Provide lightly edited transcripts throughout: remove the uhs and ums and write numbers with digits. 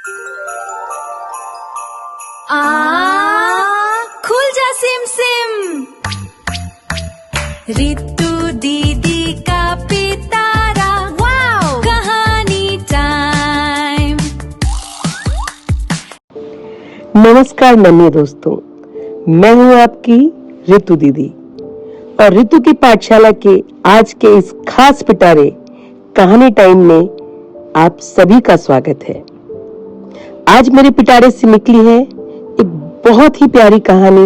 खुल जा SIM SIM. Ritu दीदी का पितारा, वाओ कहानी टाइम। नमस्कार नन्हे दोस्तों, मैं हूँ आपकी रितु दीदी और रितु की पाठशाला के आज के इस खास पिटारे कहानी टाइम में आप सभी का स्वागत है। आज मेरे पिटारे से निकली है एक बहुत ही प्यारी कहानी,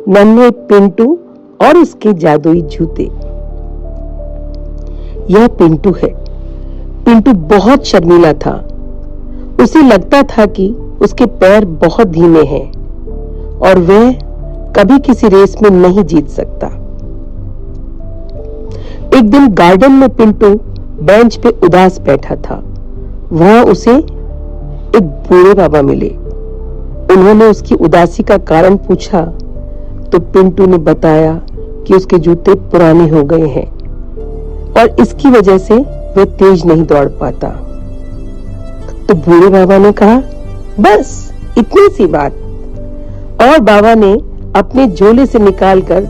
नन्हे पिंटू और उसके जादुई जूते। यह पिंटू है। पिंटू बहुत शर्मीला था। उसे लगता था कि उसके पैर बहुत धीमे हैं और वह कभी किसी रेस में नहीं जीत सकता। एक दिन गार्डन में पिंटू बेंच पे उदास बैठा था। वहां उसे एक बूढ़े बाबा मिले। उन्होंने उसकी उदासी का कारण पूछा तो पिंटू ने बताया कि उसके जूते पुराने हो गए हैं और इसकी वजह से वह तेज नहीं दौड़ पाता। तो बूढ़े बाबा ने कहा, बस इतनी सी बात। और बाबा ने अपने झोले से निकालकर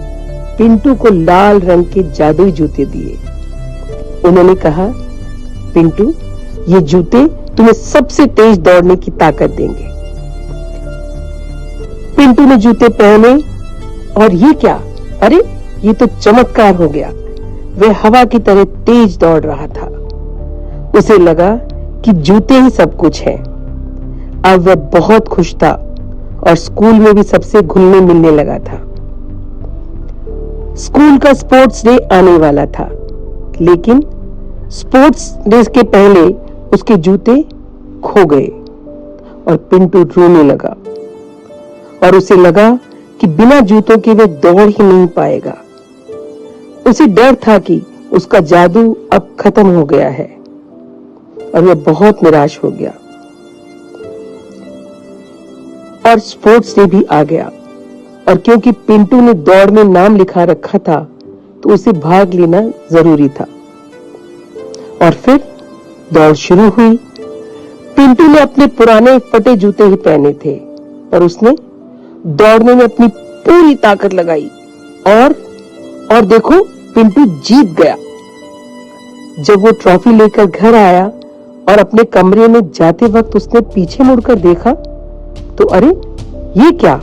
पिंटू को लाल रंग के जादुई जूते दिए। उन्होंने कहा, पिंटू, ये जूते तुम्हें सबसे तेज दौड़ने की ताकत देंगे। पिंटू ने जूते पहने और ये क्या, अरे ये तो चमत्कार हो गया। वह हवा की तरह तेज दौड़ रहा था। उसे लगा कि जूते ही सब कुछ है। अब वह बहुत खुश था और स्कूल में भी सबसे घुलने मिलने लगा था। स्कूल का स्पोर्ट्स डे आने वाला था, लेकिन स्पोर्ट्स डे के पहले उसके जूते खो गए और पिंटू रोने लगा और उसे लगा कि बिना जूतों के वह दौड़ ही नहीं पाएगा। उसे डर था कि उसका जादू अब खत्म हो गया है और वह बहुत निराश हो गया। और स्पोर्ट्स डे भी आ गया और क्योंकि पिंटू ने दौड़ में नाम लिखा रखा था तो उसे भाग लेना जरूरी था। और फिर दौड़ शुरू हुई। पिंटू ने अपने पुराने फटे जूते ही पहने थे और उसने दौड़ने में अपनी पूरी ताकत लगाई और देखो, पिंटू जीत गया। जब वो ट्रॉफी लेकर घर आया और अपने कमरे में जाते वक्त उसने पीछे मुड़कर देखा तो अरे ये क्या,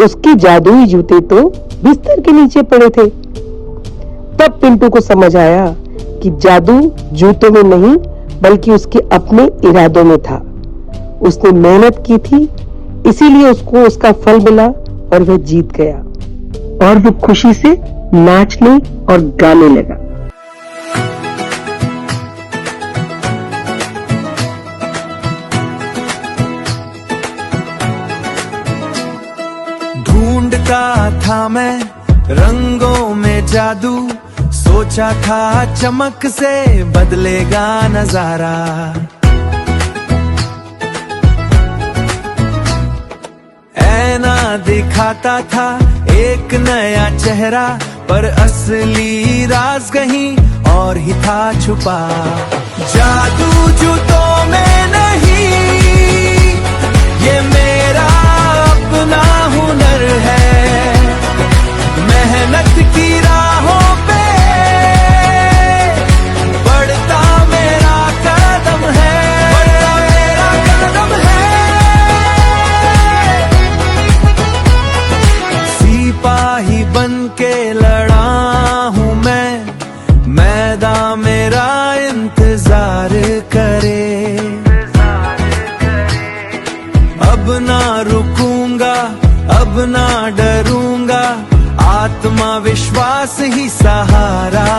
उसके जादुई जूते तो बिस्तर के नीचे पड़े थे। तब पिंटू को समझ आया कि जादू जूतों में नहीं बल्कि उसके अपने इरादों में था। उसने मेहनत की थी, इसीलिए उसको उसका फल मिला और वह जीत गया और वो खुशी से नाचने और गाने लगा। ढूंढता था मैं रंगों में जादू, सोचा था चमक से बदलेगा नजारा। ऐना दिखाता था एक नया चेहरा, पर असली राज कहीं और ही था छुपा। जादू जूतों में नहीं, ये मेरा अपना हुनर है। मेहनत की राहों पे बढ़ता मेरा कदम है, बढ़ता मेरा कदम है। सिपाही बन के लड़ा हूँ मैं, मैदान मेरा इंतजार करे। अब ना रुकूंगा, अब ना डरूंगा, आत्मा विश्वास ही सहारा